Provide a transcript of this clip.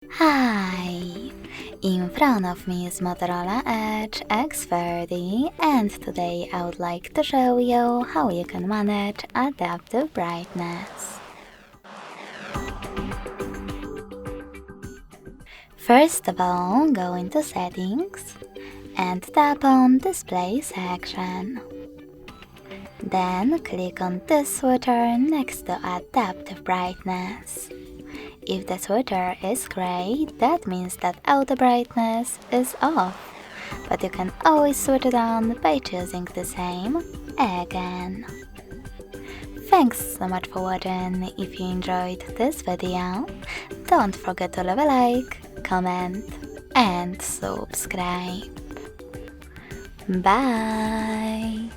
Hi! In front of me is Motorola Edge X40 and today I would like to show you how you can manage adaptive brightness. First of all, go into Settings and tap on Display section. Then click on this switcher next to Adaptive Brightness. If the switcher is gray, that means that auto brightness is off, but you can always switch it on by choosing the same again. Thanks so much for watching. If you enjoyed this video, don't forget to leave a like, comment and subscribe. Bye!